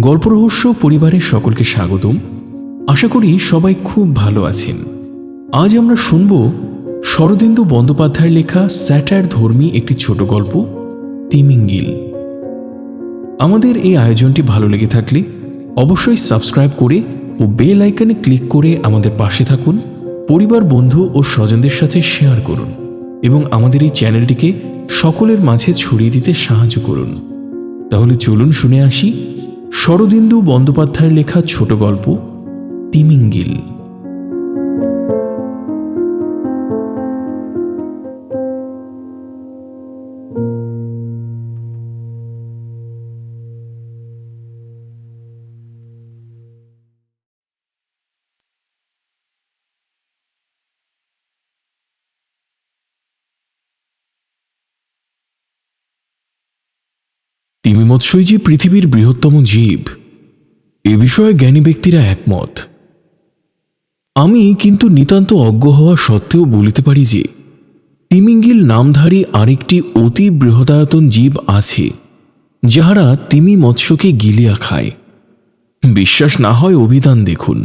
গল্প রহস্য পরিবারের সকলকে স্বাগতম। আশা করি সবাই খুব ভালো আছেন। আজ আমরা শুনব শরদিন্দু বন্দ্যোপাধ্যায়ের লেখা স্যাটায়ার ধর্মী একটি ছোট গল্প, তিমিঙ্গিল। আমাদের এই আয়োজনটি ভালো লেগে থাকলে অবশ্যই সাবস্ক্রাইব করে ও বেল আইকনে ক্লিক করে আমাদের পাশে থাকুন। পরিবার, বন্ধু ও স্বজনদের সাথে শেয়ার করুন এবং আমাদের এই চ্যানেলটিকে সকলের মাঝে ছড়িয়ে দিতে সাহায্য করুন। তাহলে চলুন শুনে আসি শরদিন্দু বন্দ্যোপাধ্যায়ের লেখা ছোট গল্প, তিমিঙ্গিল। তিমি মৎস্যই যে পৃথিবীর বৃহত্তম জীব, এ বিষয়ে জ্ঞানী ব্যক্তিরা একমত। আমি কিন্তু নিতান্ত অজ্ঞ হওয়া সত্ত্বেও বলিতে পারি যে তিমিঙ্গিল নামধারী আরেকটি অতি বৃহদায়তন জীব আছে, যাহারা তিমি মৎস্যকে গিলিয়া খায়। বিশ্বাস না হয় অভিধান দেখুন।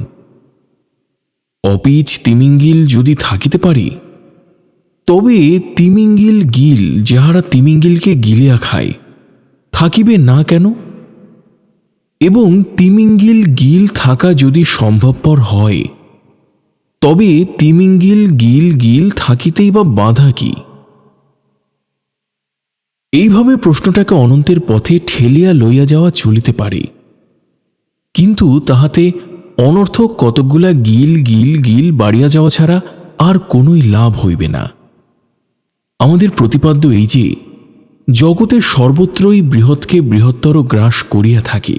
অপিচ তিমিঙ্গিল যদি থাকিতে পারে, তবে তিমিঙ্গিল গিল যাহারা তিমিঙ্গিলকে গিলিয়া খায় থাকিবে না কেন? এবং তিমিঙ্গিল গিল থাকা যদি সম্ভবপর হয়, তবে তিমিঙ্গিল গিল গিল থাকিতেই বা বাধা কি? এইভাবে প্রশ্নটাকে অনন্তের পথে ঠেলিয়া লইয়া যাওয়া চলিতে পারে, কিন্তু তাহাতে অনর্থক কতকগুলা গিল গিল গিল বাড়িয়া যাওয়া ছাড়া আর কোনোই লাভ হইবে না। আমাদের প্রতিপাদ্য এই যে জগতের সর্বত্রই বৃহৎকে বৃহত্তর গ্রাস করিয়া থাকে,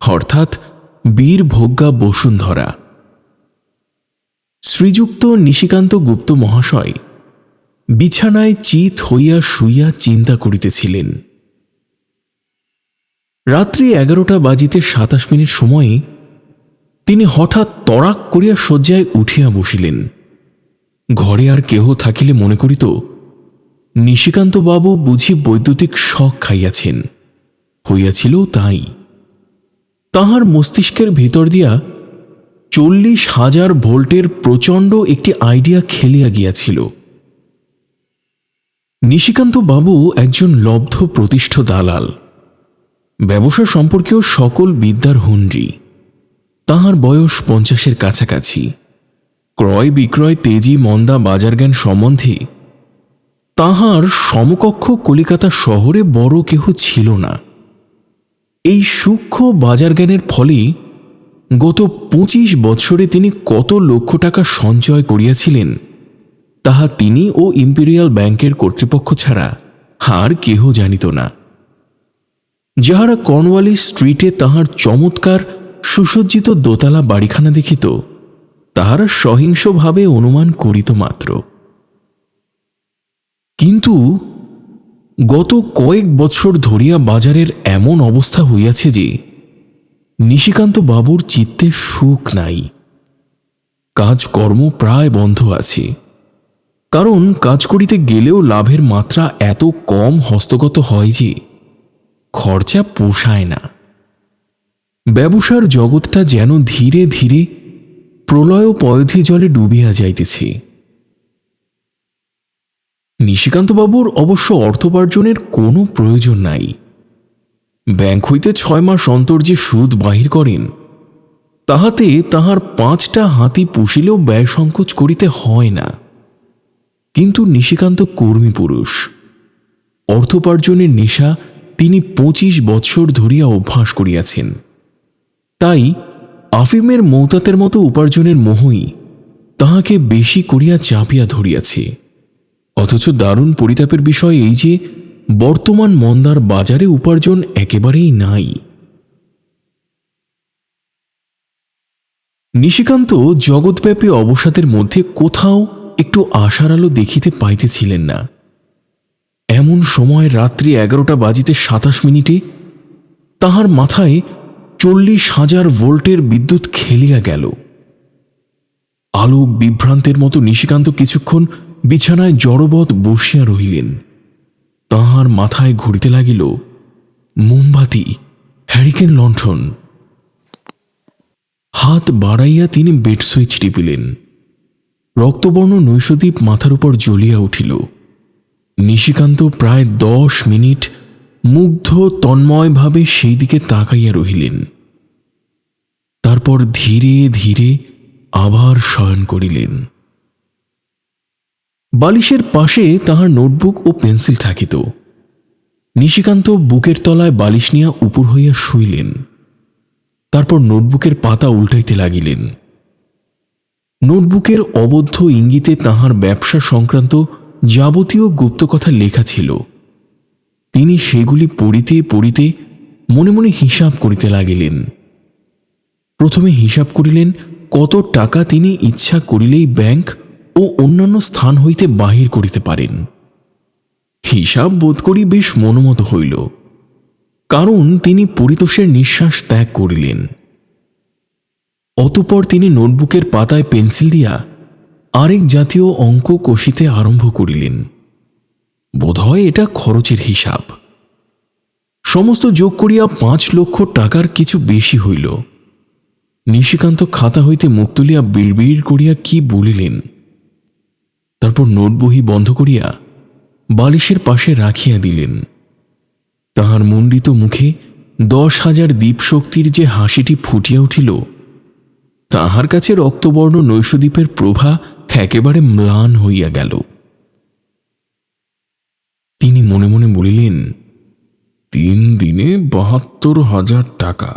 অর্থাৎ বীর ভোগ্যা বসুন্ধরা। শ্রীযুক্ত নিশিকান্ত গুপ্ত মহাশয় বিছানায় চিত হইয়া শুইয়া চিন্তা করিতেছিলেন। রাত্রি 11:27 সময়ে তিনি হঠাৎ তড়াক করিয়া শয্যায় উঠিয়া বসিলেন। ঘরে আর কেহ থাকিলে মনে করিত নিশিকান্তবাবু বুঝি বৈদ্যুতিক শক খাইয়াছেন। হইয়াছিল তাই। তাহার মস্তিষ্কের ভিতর দিয়া 40,000 ভোল্টের প্রচণ্ড একটি আইডিয়া খেলিয়া গিয়াছিল। নিশিকান্তবাবু একজন লব্ধ প্রতিষ্ঠ দালাল, ব্যবসা সম্পর্কেও সকল বিদ্যার হুন্ডি। তাহার বয়স 50-এর কাছাকাছি। ক্রয় বিক্রয় তেজি মন্দা বাজার জ্ঞান সম্বন্ধে তাহার সমকক্ষ কলিকাতা শহরে বড় কেহ ছিল না। এই সূক্ষ্ম বাজার জ্ঞানের ফলে গত 25 বৎসরে তিনি কত লক্ষ টাকা সঞ্চয় করিয়াছিলেন, তাহা তিনি ও ইম্পেরিয়াল ব্যাংকের কর্তৃপক্ষ ছাড়া আর কেহ জানিত না। যাহারা কর্নওয়ালিস স্ট্রিটে তাহার চমৎকার সুসজ্জিত দোতলা বাড়িখানা দেখিত, তাহারা সহিংসভাবে অনুমান করিত মাত্র। কিন্তু গত কয়েক বৎসর ধরিয়া বাজারের এমন অবস্থা হইয়াছে যে নিশিকান্ত বাবুর চিত্তে সুখ নাই। কাজকর্ম প্রায় বন্ধ আছে, কারণ কাজ করিতে গেলেও লাভের মাত্রা এত কম হস্তগত হয় যে খরচা পোষায় না। ব্যবসার জগৎটা যেন ধীরে ধীরে প্রলয় পয়ধি জলে ডুবিয়া যাইতেছে। নিশিকান্তবাবুর অবশ্য অর্থোপার্জনের কোনো প্রয়োজন নাই। ব্যাংক হইতে 6 মাস অন্তর যে সুদ বাহির করেন, তাহাতে তাহার 5টা হাতি পুষিলেও ব্যয় সংকোচ করিতে হয় না। কিন্তু নিশিকান্ত কর্মী পুরুষ, অর্থোপার্জনের নেশা তিনি 25 বৎসর ধরিয়া অভ্যাস করিয়াছেন। তাই আফিমের মৌতাতের মতো উপার্জনের মোহই তাহাকে বেশি করিয়া চাপিয়া ধরিয়াছে। অথচ দারুণ পরিতাপের বিষয় এই যে বর্তমান মন্দার বাজারে উপার্জন একেবারেই নাই। নিশিকান্ত জগৎব্যাপী অবসাদের মধ্যে কোথাও একটু আশার আলো দেখিতে পাইতেছিলেন না। এমন সময় রাত্রি 11:27 তাহার মাথায় 40,000 ভোল্টের বিদ্যুৎ খেলিয়া গেল। আলোক বিভ্রান্তের মতো নিশিকান্ত কিছুক্ষণ বিছানায় জড়বৎ বসিয়া রহিলেন। তাহার মাথায় ঘুরিতে লাগিল, মোমবাতি, হ্যারিকেন লণ্ঠন। হাত বাড়াইয়া তিনি বেড সুইচ টিপিলেন। রক্তবর্ণ নৈশদ্বীপ মাথার উপর জ্বলিয়া উঠিল। নিশিকান্ত প্রায় 10 মিনিট মুগ্ধ তন্ময়ভাবে সেই দিকে তাকাইয়া রহিলেন। তারপর ধীরে ধীরে আবার শয়ন করিলেন। বালিশের পাশে তাহার নোটবুক ও পেন্সিল থাকিত। নিশিকান্ত বুকের তলায় বালিশ নিয়া উপর হইয়া শুইলেন। তারপর নোটবুকের পাতা উল্টাইতে লাগিলেন। নোটবুকের অবদ্ধ ইঙ্গিতে তাহার ব্যবসা সংক্রান্ত যাবতীয় গুপ্ত কথা লেখা ছিল। তিনি সেগুলি পড়িতে পড়িতে মনে মনে হিসাব করিতে লাগিলেন। প্রথমে হিসাব করিলেন কত টাকা তিনি ইচ্ছা করিলেই ব্যাংক ও অন্যান্য স্থান হইতে বাহির করিতে পারেন। হিসাব বোধ করি বেশ মনোমত হইল, কারণ তিনি পরিতোষের নিঃশ্বাস ত্যাগ করিলেন। অতঃপর তিনি নোটবুকের পাতায় পেন্সিল দিয়া আরেক জাতীয় অঙ্ক কষিতে আরম্ভ করিলেন। বোধহয় এটা খরচের হিসাব। সমস্ত যোগ করিয়া 5 লক্ষ টাকার কিছু বেশি হইল। নিশিকান্ত খাতা হইতে মুখ তুলিয়া বিড়বিড় করিয়া কি বলিলেন। তারপর নোটবহি বন্ধ করিয়া বালিশের পাশে রাখিয়া দিলেন। তাহার মুণ্ডিত মুখে 10,000 দীপশক্তির যে হাসিটি ফুটিয়া উঠিল, তাহার কাছে রক্তবর্ণ নৈশদ্বীপের প্রভা একেবারে ম্লান হইয়া গেল। তিনি মনে মনে বলিলেন, 3 দিনে 72,000 টাকা,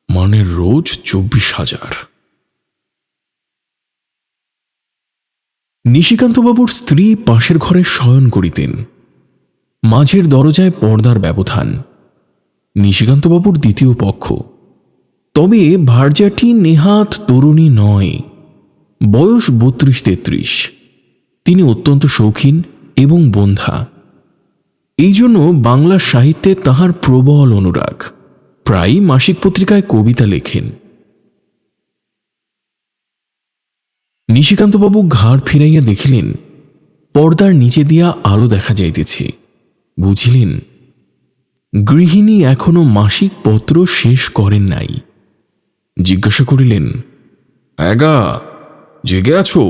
মানে রোজ 24,000। নিশিকান্তবাবুর স্ত্রী পাশের ঘরে শয়ন করিতেন। মাঝের দরজায় পর্দার ব্যবধান। নিশিকান্তবাবুর দ্বিতীয় পক্ষ। তবে ভার্যাটি নেহাত তরুণী নয়, বয়স 32-33। তিনি অত্যন্ত শৌখিন এবং বন্ধ্যা। এই জন্য বাংলা সাহিত্যে তাহার প্রবল অনুরাগ। প্রায়ই মাসিক পত্রিকায় কবিতা লেখেন। নিশিকান্তবাবু ঘাড় ফিরাইয়া দেখিলেন পর্দার নিচে দিয়া আলো দেখা যাইতেছে। বুঝিলেন গৃহিণী এখনো মাসিক পত্র শেষ করেন নাই। জিজ্ঞাসা করিলেন, এগা জেগে আছো?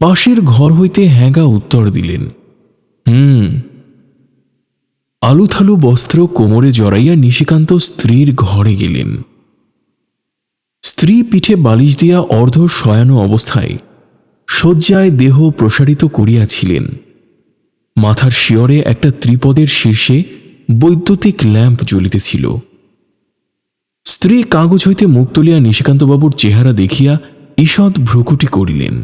পাশের ঘর হইতে হ্যাঁগা উত্তর দিলেন, আলুথালু বস্ত্র কোমরে জড়াইয়া নিশিকান্ত স্ত্রীর ঘরে গেলেন। স্ত্রী পিঠে বালিশ দিয়া অর্ধ শয়ানো অবস্থায় শয্যায় দেহ প্রসারিত করিয়াছিলেন। মাথার শিয়রে একটা ত্রিপদের শীর্ষে বৈদ্যুতিক ল্যাম্প জ্বলিতেছিল। স্ত্রী কাগজ হইতে মুখ তুলিয়া নিশিকান্তবাবুর চেহারা দেখিয়া ঈষৎ ভ্রুকুটি করিলেন।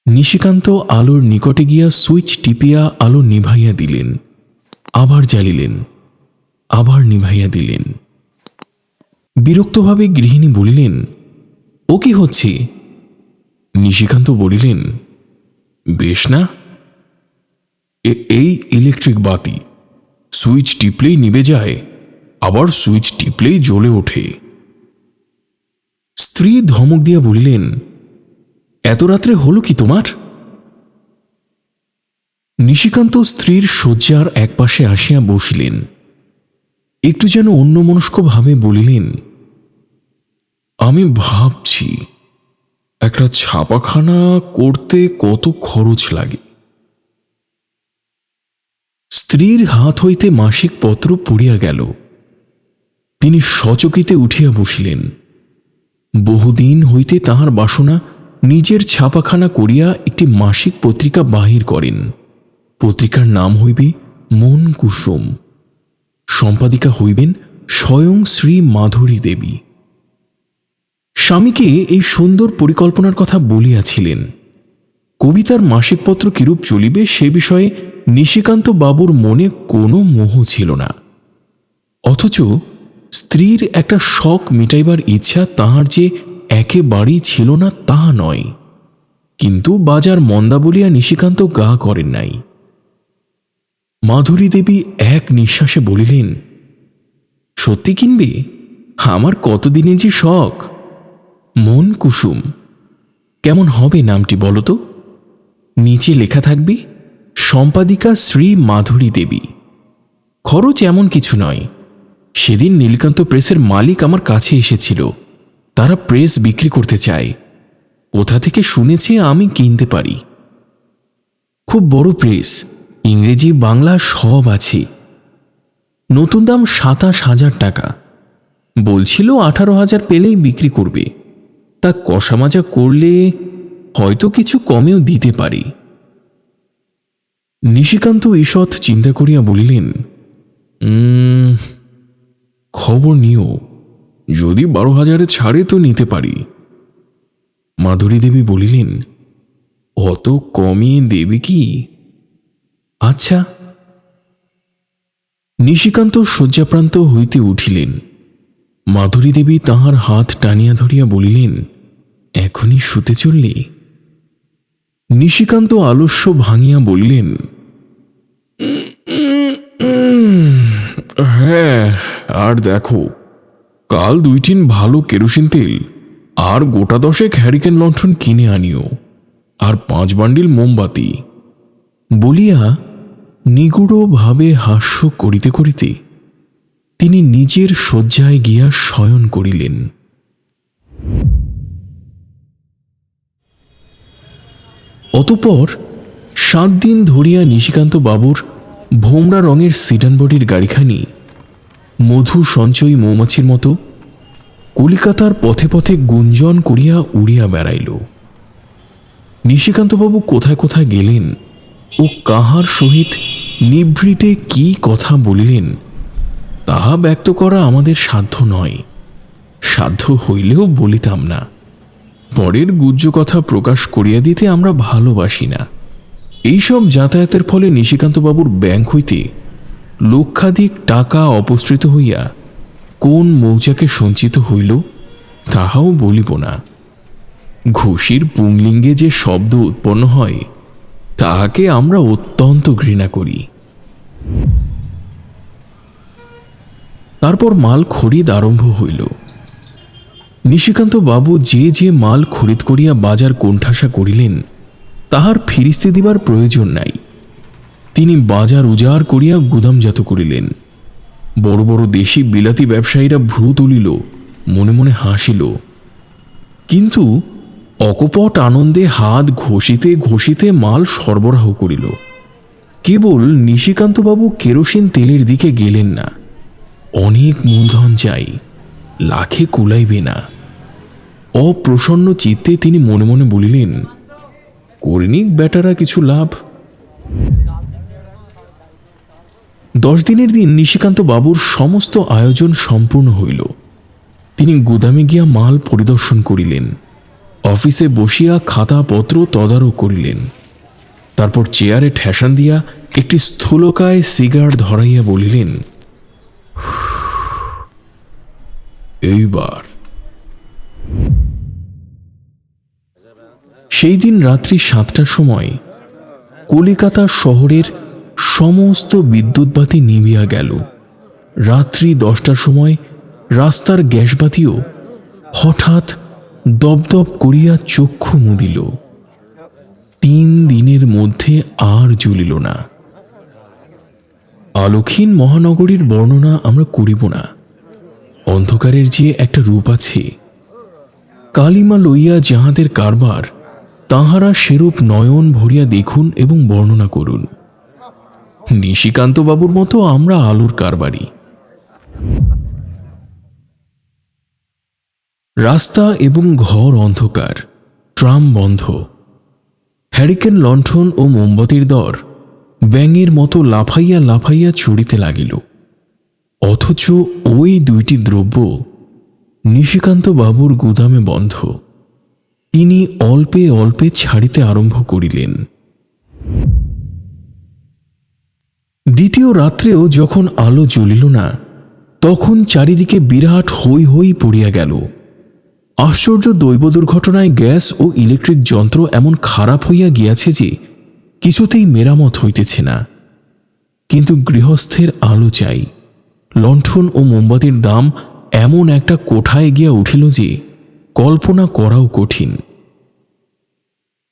নিশিকান্ত আলোর নিকটে গিয়া সুইচ টিপিয়া আলো নিভাইয়া দিলেন, আবার জ্বালিলেন, আবার নিভাইয়া দিলেন। বিরক্তভাবে গৃহিণী বলিলেন, ও কি হচ্ছে? নিশিকান্ত বলিলেন, বেশ না, এই ইলেকট্রিক বাতি সুইচ টিপলেই নিভে যায়, আবার সুইচ টিপলেই জ্বলে ওঠে। স্ত্রী ধমক দিয়া বলিলেন, এত রাত্রে হলো কি তোমার? নিশিকান্ত স্ত্রীর শয্যার একপাশে আসিয়া বসিলেন। একটু যেন অন্যমনস্কভাবে বলিলেন, আমি ভাবছি একটা ছাপাখানা করতে কত খরচ লাগে। স্ত্রীর হাত হইতে মাসিক পত্র পড়িয়া গেল। তিনি সচকিতে উঠিয়া বসিলেন। বহুদিন হইতে তাহার বাসনা নিজের ছাপাখানা করিয়া একটি মাসিক পত্রিকা বাহির করেন। পত্রিকার নাম হইবে মন কুসুম। সম্পাদিকা হইবেন স্বয়ং শ্রী মাধুরী দেবী। স্বামীকে এই সুন্দর পরিকল্পনার কথা বলিয়াছিলেন। কবিতার মাসিকপত্র কিরূপ চলিবে সে বিষয়ে নিশিকান্ত বাবুর মনে কোনো মোহ ছিল না। অথচ স্ত্রীর একটা শখ মিটাইবার ইচ্ছা তাহার যে একেবারেই ছিল না তাহা নয়, কিন্তু বাজার মন্দা বলিয়া নিশিকান্ত গা করেন নাই। মাধুরী দেবী এক নিঃশ্বাসে বলিলেন, সত্যি কিনবে? আমার কতদিনের যে শখ। মন কুসুম কেমন হবে নামটি বলো তো? নিচে লেখা থাকবে সম্পাদিকা শ্রী মাধুরী দেবী। খরচ এমন কিছু নয়। সেদিন নীলকান্ত প্রেসের মালিক আমার কাছে এসেছিল। তারা প্রেস বিক্রি করতে চায়। কোথা থেকে শুনেছে আমি কিনতে পারি। খুব বড় প্রেস, ইংরেজি বাংলা সব আছে। নতুন দাম 27,000 টাকা। বলছিল 18,000 পেলেই বিক্রি করবে। তা কষামাজা করলে হয়তো কিছু কমেও দিতে পারি। নিশিকান্ত ঈষৎ চিন্তা করিয়া বলিলেন, খবর নিও, যদি 12,000 ছাড়ে তো নিতে পারি। মাধুরী দেবী বলিলেন, অত কমিয়ে দেবে কি? আচ্ছা। নিশিকান্ত শয্যাপ্রান্ত হইতে উঠিলেন। মাধুরী দেবী তাহার হাত টানিয়া ধরিয়া বলিলেন, এখনই শুতে চললে? নিশিকান্ত আলস্য ভাঙিয়া বলিলেন, হ্যাঁ, আর দেখো, কাল 2 টিন ভালো কেরোসিন তেল আর গোটা 10 হ্যারিকেন লণ্ঠন কিনে আনিও, আর 5 বান্ডিল মোমবাতি। বলিয়া নিগুড়ভাবে হাস্য করিতে করিতে তিনি নিজের শয্যায় গিয়া শয়ন করিলেন। অতঃপর 7 দিন ধরিয়া নিশিকান্ত বাবুর ভোমরা রঙের সিডান বডির গাড়িখানি মধু সঞ্চয়ী মৌমাছির মতো কলিকাতার পথে পথে গুঞ্জন করিয়া উড়িয়া বেড়াইল। নিশিকান্তবাবু কোথায় কোথায় গেলেন ও কাহার সহিত নিভৃতে কি কথা বলিলেন তাহা ব্যক্ত করা আমাদের সাধ্য নয়। সাধ্য হইলেও বলিতাম না। পরের গুহ্য কথা প্রকাশ করিয়া দিতে আমরা ভালোবাসি না। এইসব যাতায়াতের ফলে নিশিকান্তবাবুর ব্যাংক হইতে লক্ষাধিক টাকা অপসৃত হইয়া কোন মৌচাকে সঞ্চিত হইল তাহাও বলিব না। ঘুষির পুংলিঙ্গে যে শব্দ উৎপন্ন হয় তাহাকে আমরা অত্যন্ত ঘৃণা করি। তারপর মাল খরিদ আরম্ভ হইল। নিশিকান্ত বাবু যে যে মাল খরিদ করিয়া বাজার কোণঠাসা করিলেন তাহার ফিরিস্তি দিবার প্রয়োজন নাই। তিনি বাজার উজাড় করিয়া গুদামজাত করিলেন। বড় বড় দেশি বিলাতি ব্যবসায়ীরা ভ্রু তুলিল, মনে মনে হাসিল, কিন্তু অকপট আনন্দে হাত ঘষিতে ঘষিতে মাল সরবরাহ করিল। কেবল নিশিকান্তবাবু কেরোসিন তেলের দিকে গেলেন না। অনেক মূলধন চাই, লাখে কুলাইবে না। অপ্রসন্ন চিত্তে তিনি মনে মনে বলিলেন, করিনিক বেটারা কিছু লাভ। 10 দিনের দিন নিশিকান্ত বাবুর সমস্ত আয়োজন সম্পূর্ণ হইল। তিনি গুদামে গিয়া মাল পরিদর্শন করিলেন, অফিসে বসিয়া খাতাপত্র তদারক করিলেন। তারপর চেয়ারে ঠেসান দিয়া একটি স্থূলকায় সিগার ধরাইয়া বলিলেন, এইবার। সেই দিন রাত্রি 7টার সময় কলিকাতা শহরের সমস্ত বিদ্যুৎবাতি নিভিয়া গেল। রাত্রি 10টার সময় রাস্তার গ্যাসবাতিও হঠাৎ দপদপ করিয়া চক্ষু মুদিল। 3 দিনের মধ্যে আর জ্বলিল না। আলোকহীন মহানগরীর বর্ণনা আমরা করিব না। অন্ধকারের যে একটা রূপ আছে, কালিমা লইয়া যাহাদের কারবার তাহারা সেরূপ নয়ন ভরিয়া দেখুন এবং বর্ণনা করুন। নিশিকান্তবাবুর মতো আমরা আলোর কারবারি। রাস্তা এবং ঘর অন্ধকার, ট্রাম বন্ধ। হ্যারিকেন লণ্ঠন ও মোমবাতির দর ব্যাঙের মতো লাফাইয়া লাফাইয়া চড়িতে লাগিল। অথচ ওই 2টি দ্রব্য নিশিকান্ত বাবুর গুদামে বন্ধ। তিনি অল্পে অল্পে ছাড়িতে আরম্ভ করিলেন। দ্বিতীয় রাত্রেও যখন আলো জ্বলিল না, তখন চারিদিকে বিরাট হৈ হৈ পড়িয়া গেল। আশ্চর্য দৈব দুর্ঘটনায় গ্যাস ও ইলেকট্রিক যন্ত্র এমন খারাপ হইয়া গিয়াছে যে কিছুতেই মেরামত হইতেছে না। কিন্তু গৃহস্থের আলো চাই। লণ্ঠন ও মোমবাতির দাম এমন একটা কোঠায় গিয়া উঠিল যে কল্পনা করাও কঠিন।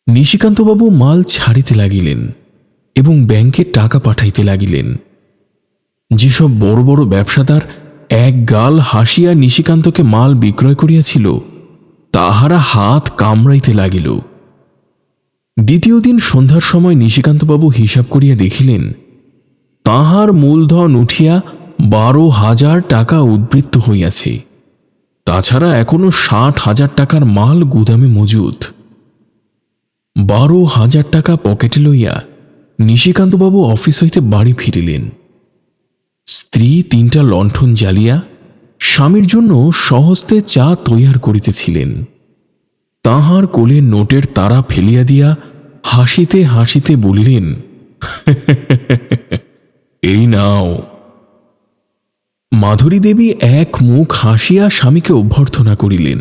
নিশিকান্তবাবু মাল ছাড়িতে লাগিলেন। এবং ব্যাংকে টাকা পাঠাইতে লাগিলেন। যেসব বড় বড় ব্যবসাদার এক গাল হাসিয়া নিশিকান্তকে মাল বিক্রয় করিয়াছিল, তাহারা হাত কামড়াইতে লাগিল। দ্বিতীয় দিন সন্ধ্যার সময় নিশিকান্তবাবু হিসাব করিয়া দেখিলেন, তাহার মূলধন উঠিয়া 12,000 টাকা উদ্বৃত্ত হইয়াছে। তাছাড়া এখনো 60,000 টাকার মাল গুদামে মজুদ। 12,000 টাকা পকেটে লইয়া নিশিকান্তবাবু অফিস হইতে বাড়ি ফিরিলেন। স্ত্রী 3টা লণ্ঠন জ্বালিয়া স্বামীর জন্য সহস্তে চা তৈয়ার করিতেছিলেন। তাহার কোলে নোটের তারা ফেলিয়া দিয়া হাসিতে হাসিতে বলিলেন, এই নাও। মাধুরী দেবী এক মুখ হাসিয়া স্বামীকে অভ্যর্থনা করিলেন।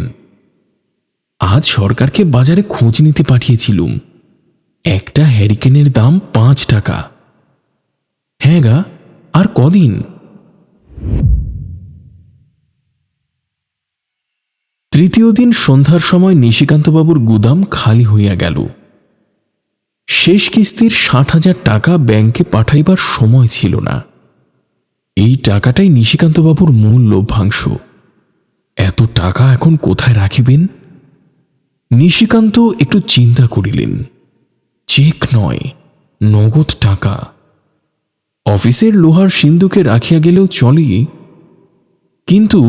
আজ সরকারকে বাজারে খোঁজ নিতে পাঠিয়েছিলুম। একটা হ্যারিকেনের দাম 5 টাকা। হ্যাঁ গা, আর কদিন। তৃতীয় দিন সন্ধ্যার সময় নিশিকান্তবাবুর গুদাম খালি হইয়া গেল। শেষ কিস্তির 60,000 টাকা ব্যাংকে পাঠাইবার সময় ছিল না। এই টাকাটাই নিশিকান্তবাবুর মূল লভ্যাংশ। এত টাকা এখন কোথায় রাখিবেন? নিশিকান্ত একটু চিন্তা করিলেন। চেক নয়, নগদ টাকা। অফিসের লোহার সিন্ধুকে রাখিয়া গেলেও চলে, কিন্তু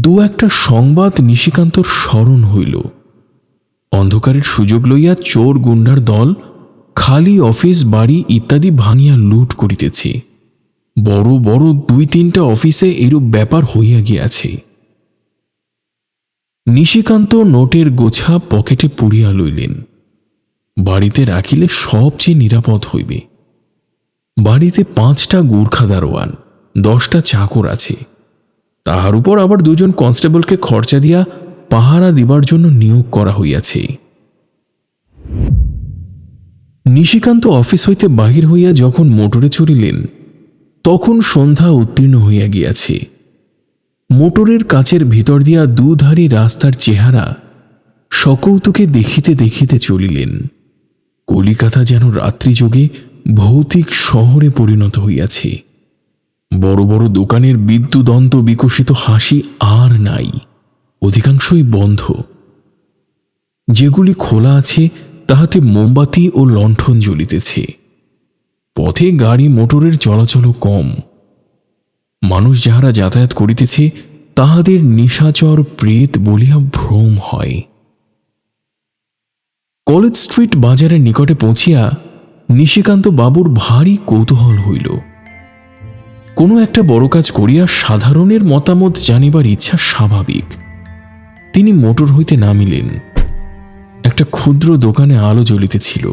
2-1টা সংবাদ নিশিকান্তর স্মরণ হইল। অন্ধকারের সুযোগ লইয়া চোর গুন্ডার দল খালি অফিস বাড়ি ইত্যাদি ভাঙিয়া লুট করিতেছে। বড় বড় 2-3টা অফিসে এরূপ ব্যাপার হইয়া গিয়াছে। নিশিকান্ত নোটের গোছা পকেটে পুড়িয়া লইলেন। বাড়িতে রাখিলে সবচেয়ে নিরাপদ হইবে। বাড়িতে 5টা গুর্খা দারোয়ান, 10টা চাকর আছে। তাহার উপর আবার 2 জন কনস্টেবলকে খরচা দিয়া পাহারা দিবার জন্য নিয়োগ করা হইয়াছে। নিশিকান্ত অফিস হইতে বাহির হইয়া যখন মোটরে চড়িলেন, তখন সন্ধ্যা উত্তীর্ণ হইয়া গিয়াছে। মোটরের কাচের ভিতর দিয়া দুধারী রাস্তার চেহারা সকৌতুকে দেখিতে দেখিতে চলিলেন। কলিকাতা যেন রাত্রিযোগে ভৌতিক শহরে পরিণত হইয়াছে। বড় বড় দোকানের বিদ্যুদন্ত বিকশিত হাসি আর নাই, অধিকাংশই বন্ধ। যেগুলি খোলা আছে তাহাতে মোমবাতি ও লণ্ঠন জ্বলিতেছে। পথে গাড়ি মোটরের চলাচলও কম। মানুষ যাহারা যাতায়াত করিতেছে তাহাদের নিশাচর প্রেত বলিয়া ভ্রম হয়। কলেজ স্ট্রিট বাজারের নিকটে পৌঁছিয়া নিশিকান্ত বাবুর ভারী কৌতূহল হইল। কোনো একটা বড় কাজ করিয়া সাধারণের মতামত জানিবার ইচ্ছা স্বাভাবিক। তিনি মোটর হইতে নামিলেন। একটা ক্ষুদ্র দোকানে আলো জ্বলিতেছিল।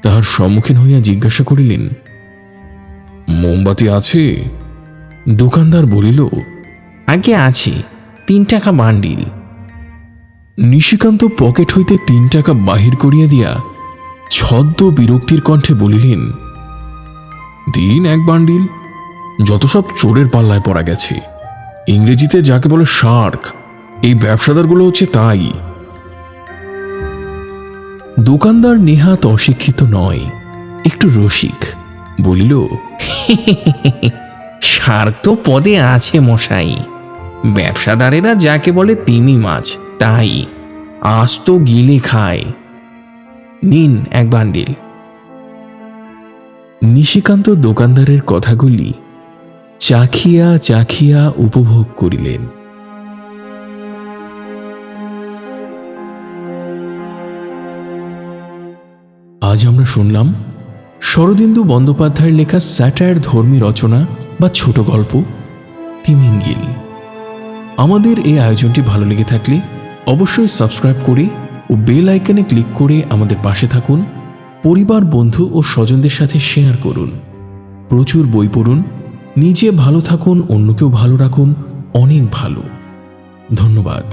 তাহার সম্মুখীন হইয়া জিজ্ঞাসা করিলেন, মোমবাতি আছে? দোকানদার বলিল, আগে আছে, 3 টাকা বান্ডিল। নিশিকান্ত পকেট হইতে 3 টাকা বাহির করিয়া দিয়া ছদ্ম বিরক্তির কণ্ঠে বলিলেন, দিন 1 বান্ডিল। যত সব চোরের পাল্লায় পড়া গেছে। ইংরেজিতে যাকে বলে শার্ক, এই ব্যবসাদারগুলো হচ্ছে তাই। দোকানদার নেহাত অশিক্ষিত নয়, একটু রসিক, বলিল, শার্ক তো পদে আছে মশাই। ব্যবসাদারেরা যাকে বলে তিমি মাছ, তাই আস্ত গিলে খায়। নিন 1 বান্ডিল। নিশিকান্ত দোকানদারের কথাগুলি চাখিয়া চাখিয়া উপভোগ করিলেন। আজ আমরা শুনলাম শরদিন্দু বন্দ্যোপাধ্যায়ের লেখা স্যাটায়ার ধর্মী রচনা বা ছোট গল্প তিমিঙ্গিল। আমাদের এই আয়োজনটি ভালো লেগে থাকলে অবশ্যই সাবস্ক্রাইব করে ও বেল আইকনে ক্লিক করে আমাদের পাশে থাকুন। পরিবার, বন্ধু ও স্বজনদের সাথে শেয়ার করুন। প্রচুর বই পড়ুন। নিজে ভালো থাকুন, অন্যকেও ভালো রাখুন। অনেক ভালো। ধন্যবাদ।